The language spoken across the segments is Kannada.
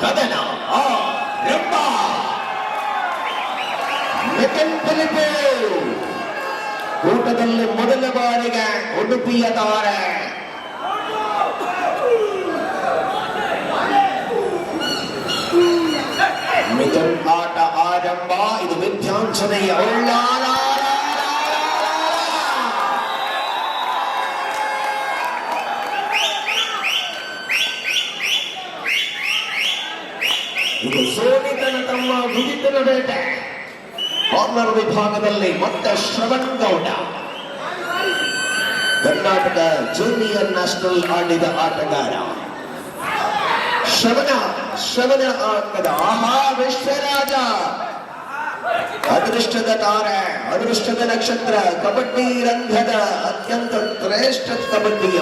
ಕದನ ಆರಂಭ. ನಿತಿನ್ ಫಿಲಿಪೆ ಕೂಟದಲ್ಲಿ ಮೊದಲ ಬಾರಿಗೆ ಉಡುಪಿಯ ತಾರೆ. ಮಿಥುನ್ ಆಟ ಆರಂಭ. ಇದು ವಿದ್ಯಾಂಚನೆಯ ಉಳ್ಳಾಲ. ಇದು ಸೋನಿತನ ತಮ್ಮ ಗುಜಿತನ ಬೇಟೆ. ಕಾರ್ನರ್ ವಿಭಾಗದಲ್ಲಿ ಮತ್ತೆ ಶ್ರವಣ್ ಗೌಡ, ಕರ್ನಾಟಕ ಜೂನಿಯರ್ ನ್ಯಾಷನಲ್ ಆಡಿದ ಆಟಗಾರ. ಶ್ರವಣ ಅಂಕದ ವಿಶ್ವರಾಜ, ಅದೃಷ್ಟದ ತಾರೆ, ಅದೃಷ್ಟದ ನಕ್ಷತ್ರ, ಕಬಡ್ಡಿ ರಂಗದ ಅತ್ಯಂತ ಶ್ರೇಷ್ಠ ಕಬಡ್ಡಿಯ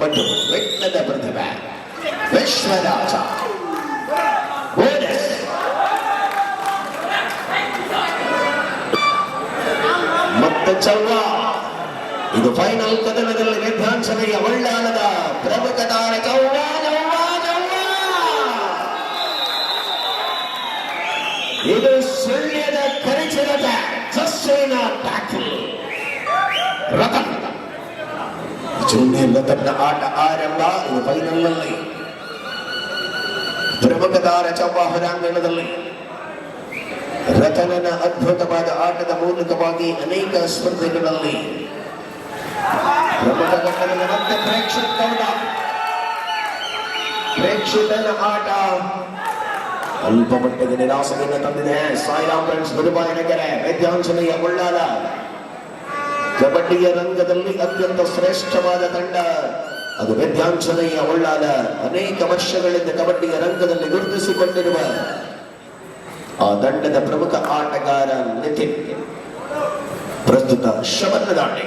ಪಟು, ವಿಘ್ನದ ಪ್ರತಿಭೆ ವಿಶ್ವರಾಜ. ಮತ್ತೆ ಚವ್ವ. ಇದು ಫೈನಲ್ ಕದನದಲ್ಲಿ ವಿಧಾನಸಭೆಯ ಒಳ್ಳಾಳದ ಪ್ರಮುಖ ತಾರೆ ಚವ್ವ. ಇದು ಸುಳ್ಯದ ಕರಿಚಿರದ ಸಸ್ಯನ ಟ್ಯಾಕಲ್. ರತನ್ ಜೂನಿಯರ್ ರತನ್ನ ಆಟ ಆರಂಭ. ಇದು ಫೈನಲ್ ನಲ್ಲಿ ಪ್ರಮುಖ ತಾರೆ ಚವ್ವ ಹೊರಾಂಗಣದಲ್ಲಿ. ರತನನ ಅದ್ಭುತವಾದ ಆಟದ ಮೂಲಕವಾಗಿ ಅನೇಕ ಸ್ಪರ್ಧೆಗಳಲ್ಲಿ ಪ್ರಮುಖ ಘಟ್ಟದ ಮತ್ತೆ ಪ್ರೇಕ್ಷಕನ ಆಟ ಅಲ್ಪ ಮಟ್ಟಿಗೆ ನಿರಾಸೆಯನ್ನು ತಂದಿದೆ. ಸಾಯಿರಾಮ್ ಫ್ರೆಂಡ್ಸ್ ಗುರುಬಾಯನಗೆರೆ ವಿದ್ಯಾಂಚನೆಯ ಉಳ್ಳಾಲ ಕಬಡ್ಡಿಯ ರಂಗದಲ್ಲಿ ಅತ್ಯಂತ ಶ್ರೇಷ್ಠವಾದ ತಂಡ ಅದು ವಿದ್ಯಾಂಚನೆಯ ಉಳ್ಳಾಲ. ಅನೇಕ ವರ್ಷಗಳಿಂದ ಕಬಡ್ಡಿಯ ರಂಗದಲ್ಲಿ ಗುರುತಿಸಿಕೊಂಡಿರುವ ಆ ತಂಡದ ಪ್ರಮುಖ ಆಟಗಾರ ನಿತಿನ್ ಪ್ರಸ್ತುತ ಶ್ರವಣ ದಾಳಿ.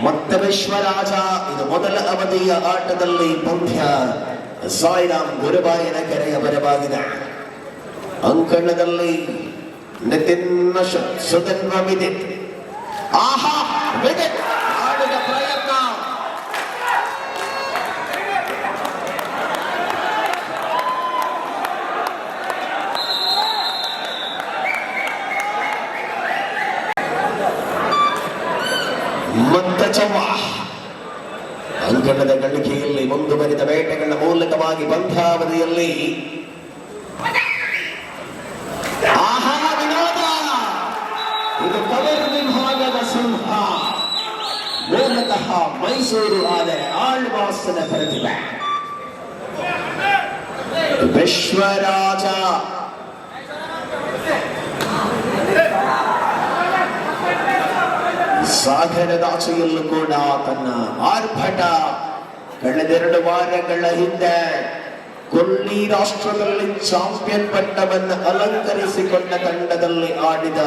ಮತ್ತೆ ವಿಶ್ವರಾಜ. ಇದು ಮೊದಲ ಅವಧಿಯ ಆಟದಲ್ಲಿ ಪಂದ್ಯ ಸಾಯಿರಾಮ್ ಗುರುಬಾಯನ ಕೆರೆಯ ಬರವಾಗಿದೆ. ಅಂಕಣದಲ್ಲಿ ನಿತಿನ್ ಸುಧನ್ವ ವಿದಿತ್. ವಿದಿತ್ ಆಡಿದ ಪ್ರಯತ್ನ. ಮತ್ತೆ ಚವ್ವ ಅಂಕಣದ ಗಳಿಕೆಯಲ್ಲಿ ಮುಂದುವರಿದ ಬೇಟೆಗಳ ಮೂಲಕವಾಗಿ ಪಂದ್ಯಾವಧಿಯಲ್ಲಿ ಇದು ಕಬರ್ ವಿಭಾಗದ ಸಿಂಹ, ಮೂಲತಃ ಮೈಸೂರು ಆದರೆ ಆಳ್ವಾಸನ ಪ್ರತಿಭೆ ವಿಶ್ವರಾಜ. ಸಾಗರದಾಚೆಯಲ್ಲೂ ಕೂಡ ತನ್ನ ಆರ್ಭಟ. ಕಳೆದೆರಡು ವಾರಗಳ ಹಿಂದೆ ಕೊಲ್ಲಿ ರಾಷ್ಟ್ರದಲ್ಲಿ ಚಾಂಪಿಯನ್ ಪಟ್ಟವನ್ನು ಅಲಂಕರಿಸಿಕೊಂಡ ತಂಡದಲ್ಲಿ ಆಡಿದ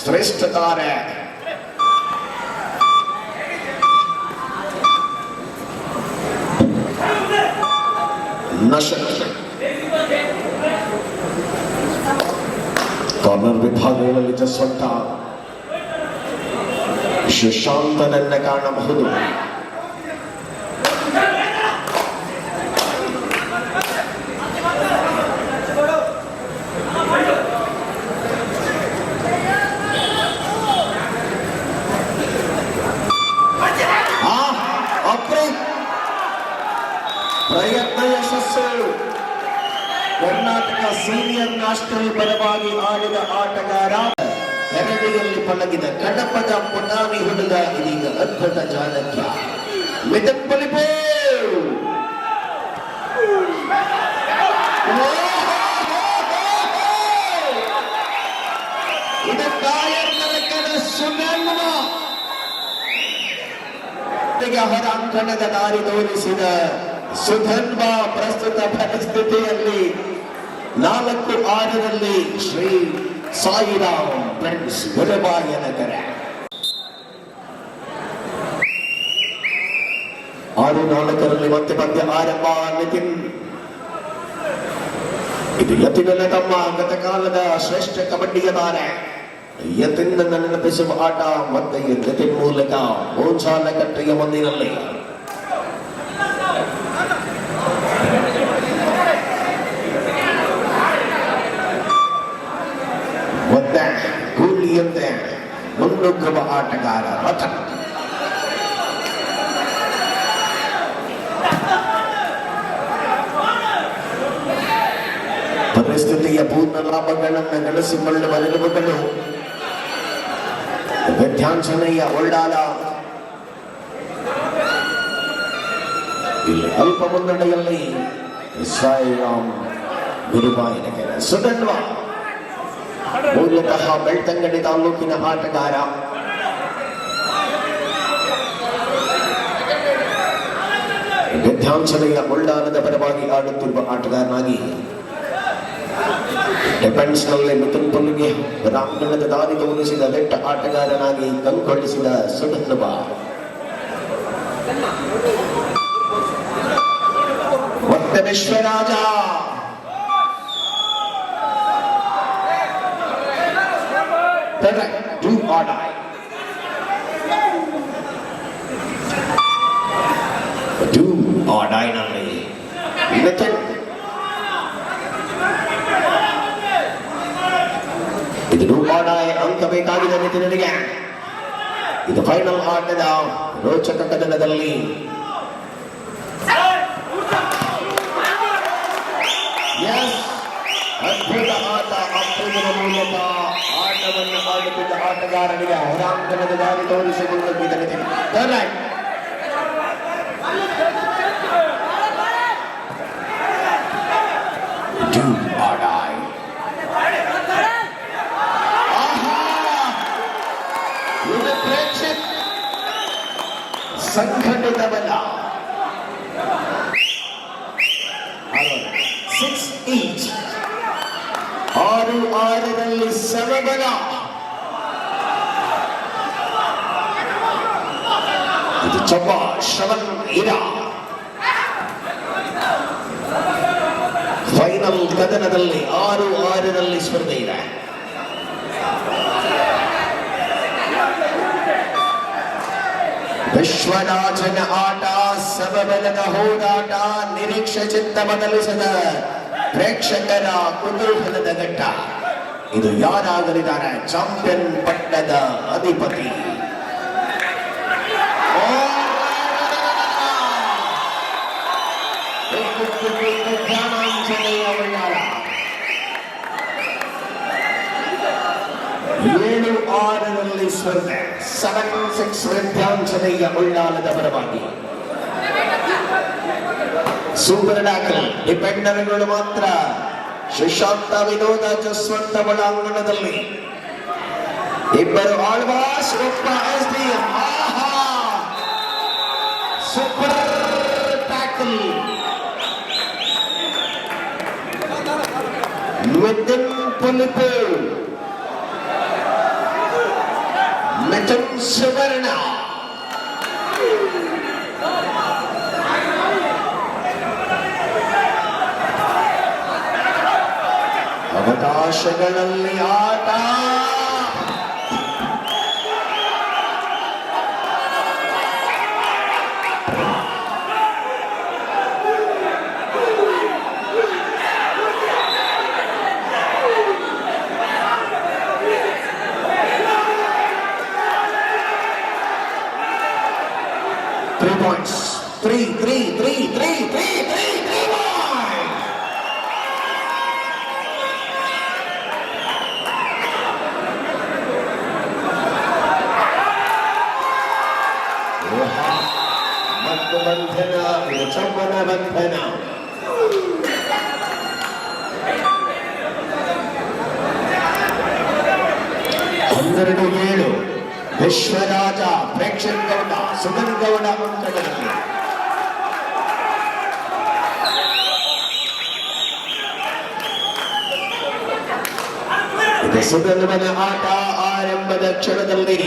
ಶ್ರೇಷ್ಠ ತಾರೆ ಕಾರ್ನರ್ ವಿಭಾಗಗಳಲ್ಲಿ ಜಸ್ವಂತ ಶಶಾಂತನನ್ನ ಕಾಣಬಹುದು. ಪ್ರಯತ್ನ ಯಶಸ್ಸು. ಕರ್ನಾಟಕ ಸೀನಿಯರ್ ನ್ಯಾಷನಲ್ ಪರವಾಗಿ ಆಡಿದ ಆಟಗಾರ, ಎರಡಿಯಲ್ಲಿ ಪಳಗಿದ ಕಡಪದ ಪುಟಾಣಿ ಹುಡುಗ ಇದೀಗ ಅದ್ಭುತ ಚಾಣಕ್ಯ ಮಿಥುನ್ ಫಿಲಿಪೆ. ಇದು ಕಾಯರ್ ನರಕದ ಸುಗಂಧ. ಹೊರಾಂಗಣದ ದಾರಿ ತೋರಿಸಿದ ಸುಧನ್ವ ಪ್ರಸ್ತುತ ಪರಿಸ್ಥಿತಿಯಲ್ಲಿ 4-6ರಲ್ಲಿ ಶ್ರೀ ಸಾಯಿರಾಮ್ ಫ್ರೆಂಡ್ಸ್ ಗುರುಬಾಯನ ಕೆರೆ 6-4ರಲ್ಲಿ ಮತ್ತೆ ಪಂದ್ಯ ಆರಂಭ. ನಿತಿನ್ ಇದು ಯತಿಗಳ ತಮ್ಮ ಗತಕಾಲದ ಶ್ರೇಷ್ಠ ಕಬಡ್ಡಿಯ ತಾರೆ. ಯತಿನ ನೆನಪಿಸುವ ಆಟ ಮತ್ತೆ ಯತಿನ್ ಮೂಲಕ ಗೋಚಾಲ ಕಟ್ಟೆಯ ಮುಂದಿನಲ್ಲಿ ಮತ್ತೆ ಕೂಲಿಯಂತೆ ಮುನ್ನುಗ್ಗುವ ಆಟಗಾರ ರತನ್. ಪರಿಸ್ಥಿತಿಯ ಪೂರ್ಣ ಲಾಭಗಳನ್ನು ಗಳಿಸಿಕೊಳ್ಳುವ ನಿಲುವುಗಳು ವಿದ್ಯಾಂಚನೆಯ ಒಳ್ಳಾಲ. ಇಲ್ಲಿ ಅಲ್ಪ ಮುನ್ನಡೆಯಲ್ಲಿ ಸಾಯಿರಾಮ್ ಗುರುಬಾಯಿನಗೆ ಸುಧನ್ವ ಮೂಲತಃ ಬೆಳ್ತಂಗಡಿ ತಾಲೂಕಿನ ಆಟಗಾರ. ವಿದ್ಯಾಂಚನೆಯ ಒಳ್ಳಾಲದ ಪರವಾಗಿ ಆಡುತ್ತಿರುವ ಆಟಗಾರನಾಗಿ ಡಿಫೆನ್ಸ್ ನಲ್ಲಿ ಮಿಥುನ್ ಪುಲ್ಗೆ ರಾಮಗಣದ ದಾರಿ ತೋರಿಸಿದ ವೆಟ್ಟ ಆಟಗಾರನಾಗಿ ಕಂಗೊಳಿಸಿದ ಸುಧನ್ವ. ಮತ್ತೆ Vishwaraj do or die. Do or die ನಲ್ಲಿ ಮಿಥುನ್. ಇದು do or die ಅಂಕ ಬೇಕಾಗಿದೆ ಮಿಥುನನಿಗೆ. ಇದು ಫೈನಲ್ ಆಟದ ರೋಚಕ ಕದನದಲ್ಲಿ ಅದ್ಭುತ ಆಟ. ಅಪ್ಪುವಿನ ಮೂಲಕ ಆಟವನ್ನು ಆಡುತ್ತಿದ್ದ ಆಟಗಾರನಿಗೆ ಹೊರಾಂಗಣದ ದಾರಿ ತೋರಿಸಿಕೊಂಡು ಮಿಥುನ್. Do or die. ಇದು ಪ್ರೇಕ್ಷಕ ಸಂಘಟಿತ ಬಲ. 6 each. 6-6 ಸಮಬಲ. ಇದು ಚೊಬ್ಬ ಶ್ರವಣ್ ಇರಾ. ಫೈನಲ್ ಕದನದಲ್ಲಿ 6-6 ಸ್ಪರ್ಧೆ ಇದೆ. ವಿಶ್ವರಾಜನ ಆಟ, ಸಮಬಲದ ಹೋರಾಟ, ನಿರೀಕ್ಷೆ ಚಿತ್ತ ಬದಲಿಸದ ಪ್ರೇಕ್ಷಕರ ಕುತೂಹಲದ ಘಟ್ಟ. ಇದು ಯಾರಾಗಲಿದ್ದಾರೆ ಚಾಂಪಿಯನ್ ಪಟ್ಟದ ಅಧಿಪತಿ? ಧ್ಯಾನಾಂಜನೇಯ ಒಳ್ಳಾಲ 7-6 ಸ್ಪರ್ಧೆ. 7-6 ವಿದ್ಯಾಂಜನೇಯ ಒಳ್ಳಾಲದ ಪರವಾಗಿ. ಸೂಪರ್ ಟ್ಯಾಕಲ್ ಡಿಪೆಂಡರ್ಗಳು ಮಾತ್ರ. ಸುಶಾಂತ ವಿನೋದ ಜಸ್ವಂತ ಒಳಾಂಗಣದಲ್ಲಿ ಇಬ್ಬರು ಆಳ್ವಾಸ್, ಒಬ್ಬ SDM. Super tackle Mithun Pulipu, Mithun Suvarna. ಅವಕಾಶಗಳಲ್ಲಿ ಆಟ. Three points. Three. ಬಂಧನ, ಇದು ಚಪ್ಪನ ಬಂಧನ. ಹನ್ನೆರಡು 7 ವಿಶ್ವರಾಜ ಪ್ರೇಕ್ಷಕ್ ಗೌಡ ಸುಧನ್ ಗೌಡ ಅಂಕಣದಲ್ಲಿ. ಇದು ಸುಧನ್ವನ ಆಟ. ಆರಂಭದ ಕ್ಷಣದಲ್ಲಿ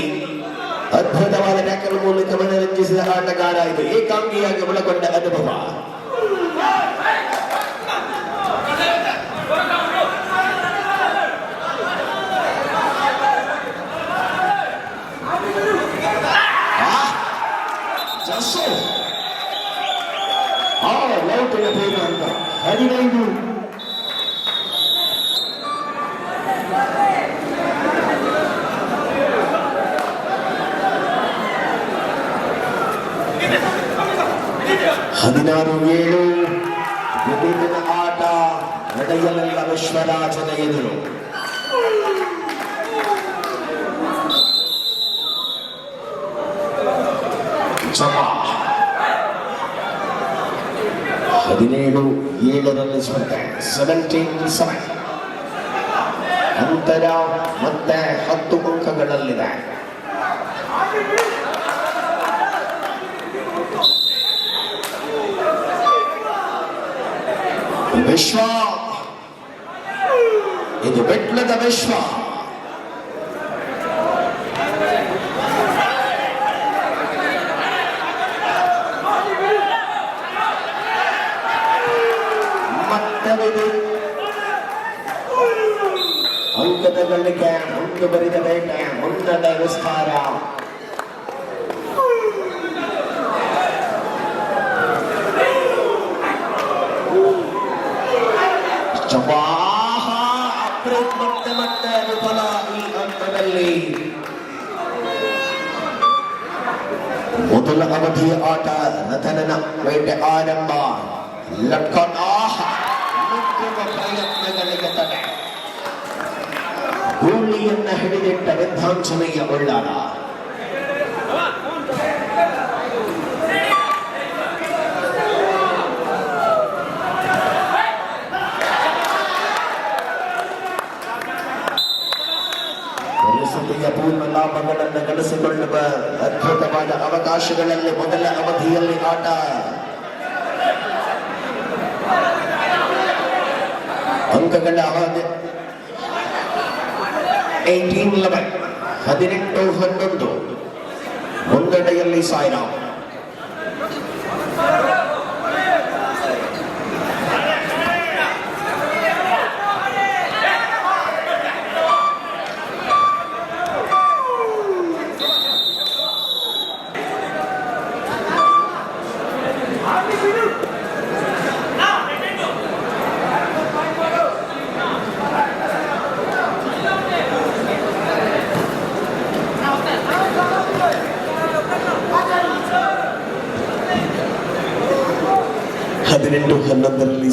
ಅದ್ಭುತವಾದ ಟ್ಯಾಕಲ್ ಮೂಲಕ ಮನರಂಜಿಸಿದ ಆಟಗಾರ. ಇದು ಏಕಾಂಗಿಯಾಗಿ ಒಳಗೊಂಡ ಅನುಭವ. 15. ಹದಿನಾರು 7 ವಿಭಿನ್ನ ಆಟ ನಡೆಯಲಿಲ್ಲ ವಿಶ್ವರಾಜನ ಎದುರು. ಜಮಾ 17-7 ಸ್ಪರ್ಧೆ. 17-7 ಅಂತರ ಮತ್ತೆ 10 ಅಂಕಗಳಲ್ಲಿದೆ. ವಿಶ್ವ, ಇದು ಬೆಟ್ಲದ ವಿಶ್ವ. ಮತ್ತವಿದು ಅಂಕದ ಗಳಿಕೆ, ಮುಂದುವರಿದ ಬೇಟೆ, ಮುನ್ನದ ವಿಸ್ತಾರ. ಮತ್ತೆ ವಿಫಲ ಈ ಹಂತದಲ್ಲಿ. ಮೊದಲ ಅವಧಿಯ ಆಟ ರಥನನ ಬೇಟೆ ಆರಂಭ. ಪ್ರಯತ್ನಗಳಿಗೆ ತಡೆ. ಗೂಳಿಯನ್ನ ಹಿಡಿದಿಟ್ಟ ವಿಧ್ವಂಸನೆಯ ಉಳ್ಳಾರ. ಪೂರ್ಣ ಲಾಭಗಳನ್ನು ಗಳಿಸಿಕೊಳ್ಳುವ ಅದ್ಭುತವಾದ ಅವಕಾಶಗಳಲ್ಲಿ ಮೊದಲ ಅವಧಿಯಲ್ಲಿ ಆಟ. ಅಂಕಗಳ 18-11 ಮುನ್ನಡೆಯಲ್ಲಿ ಸಾಯಿರಾಮ್.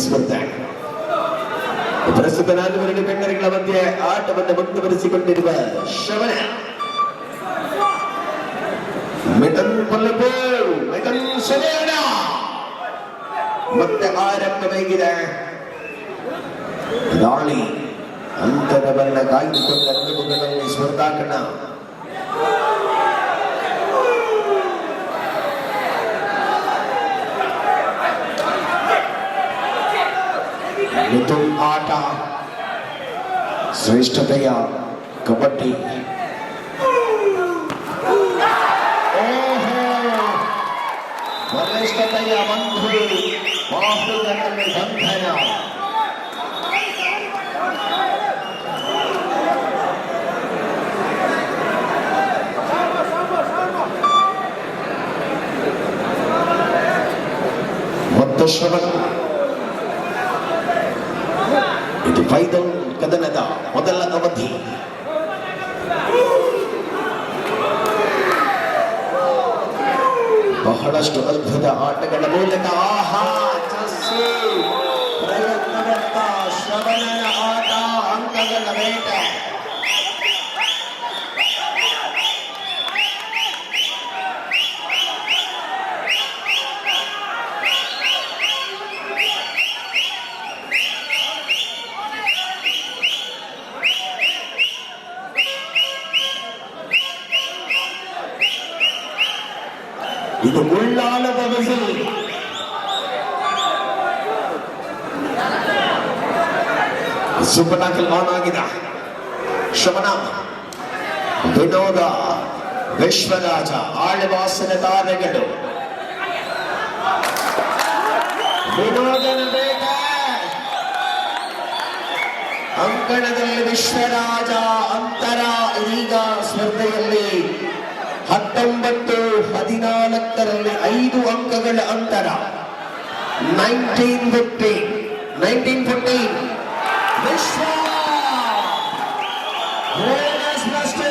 ಸ್ಪರ್ಧೆ. ಪ್ರಸ್ತುತ 4 ಬೆನ್ನರಿಗಳ ಮಧ್ಯೆ ಆಟವನ್ನು ಮುಂದುವರಿಸಿಕೊಂಡಿರುವ ಶ್ರವಣ. ಮತ್ತೆ ಆರಂಭವಾಗಿದೆ ದಾಳಿ. ಅಂತರವನ್ನ ಕಾಯ್ದುಕೊಂಡ ಅನುಭವಗಳಲ್ಲಿ ಸ್ಪರ್ಧಾಕಣ. ಮಿಥುನ್ ಆಟ, ಶ್ರೇಷ್ಠತೆಯ ಕಬಡ್ಡಿ. ಬಲಿಷ್ಠತೆಯ ಬಂಧು, ಬಾಹುಗಳಲ್ಲಿ ಬಂಧನ. ಮತ್ತು ಶ್ರವಣ. ಇದು ಫೈನಲ್ ಕದನದ ಮೊದಲ ಅವಧಿ. ಬಹಳಷ್ಟು ಅದ್ಭುತ ಆಟಗಳ ಮೂಲಕ ಪ್ರಯತ್ನವಂತ ಶ್ರವಣನ ಆಟ, ಅಂಕಗಳ ಬೇಟೆ. ಇದು ಉಳ್ಳಾಲದ ವಿಸಿಲ್. ಸೂಪರ್ ಟ್ಯಾಕಲ್ ಆನ್ ಆಗಿದೆ. ಶ್ರವಣ, ವಿನೋದ, ವಿಶ್ವರಾಜ, ಆಳ್ವಾಸನ ತಾರೆಗಳು. ವಿನೋದನ ಬೇಟ, ಅಂಕಣದಲ್ಲಿ ವಿಶ್ವರಾಜ. ಅಂತರ ಇದೀಗ ಸ್ಪರ್ಧೆಯಲ್ಲಿ 19-14 5 ಅಂಕಗಳ ಅಂತರ. 19-15 19-14. Vishwa! Bonus plus 2.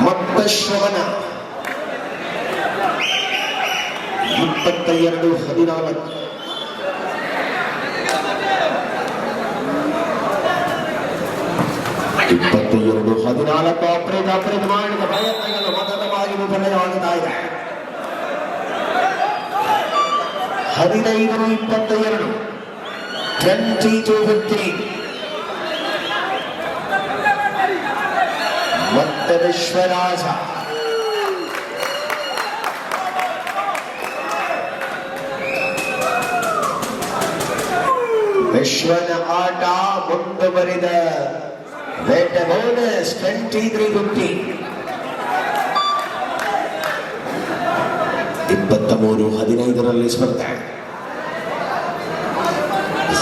ಮತ್ತೆ ಶ್ರವಣ 22-14. ಅಪರಾಧ ಮಾಡಿದ ಪ್ರಯತ್ನಗಳು ಮತವಾಗಿ ವಿಫಲವಾಗುತ್ತಾ ಇದೆ. 15-22. 20-15. ಮತ್ತೆ ವಿಶ್ವರಾಜ ವಿಶ್ವನ ಆಟ ಮುಂದುವರಿದ ಬೋನಸ್ 23-15. 23-15 ಸ್ಪರ್ಧೆ.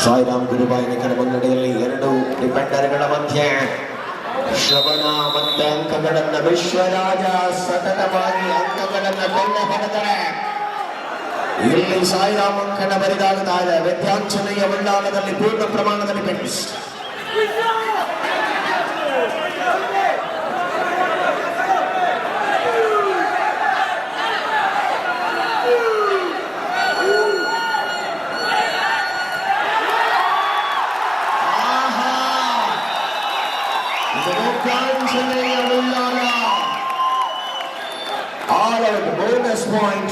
ಸಾಯಿರಾಮ್ ಗುರುಬಾಯಿನ ಮುನ್ನಡೆಯಲ್ಲಿ ಎರಡು ಡಿಫೆಂಡರ್ಗಳ ಮಧ್ಯೆ ಶ್ರವಣ ಮತ್ತೆ ಅಂಕಗಳನ್ನು ವಿಶ್ವರಾಜ ಸತತವಾಗಿ ಅಂಕಗಳನ್ನು ಕೊಂಡ ಹೊಡೆದರೆ ಇಲ್ಲಿ ಸಾಯಿರಾಮ್ ಅಂಕಣ ಬರಿದಾಗುತ್ತಾ ಇದೆ. ವ್ಯತ್ಯಾಂಚನೆಯ ಮಂಡಲದಲ್ಲಿ ಪೂರ್ಣ ಪ್ರಮಾಣದಲ್ಲಿ ಪೆಂಡಿಸ್. All out bonus point.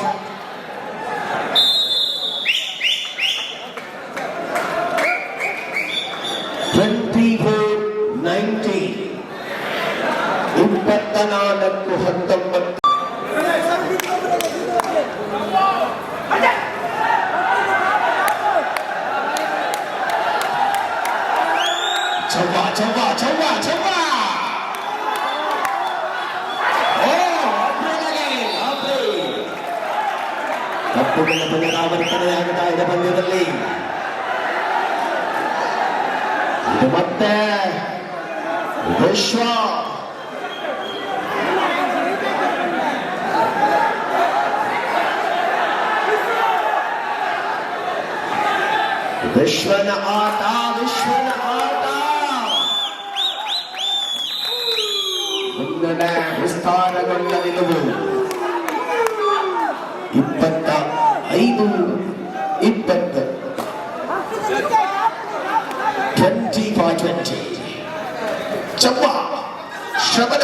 ತಪ್ಪುಗಳ ಪುನರಾವರ್ತನೆಯಾಗುತ್ತಾ ಇದೆ ಪಂದ್ಯದಲ್ಲಿ. ಇದು ಮತ್ತೆ ವಿಶ್ವ ವಿಶ್ವನ ಆಟ ಮುನ್ನಡೆ ವಿಸ್ತಾರಗೊಂಡ ನಿಲುವು 25-20. 20-20. ಚವ್ವ ಶ್ರವಣ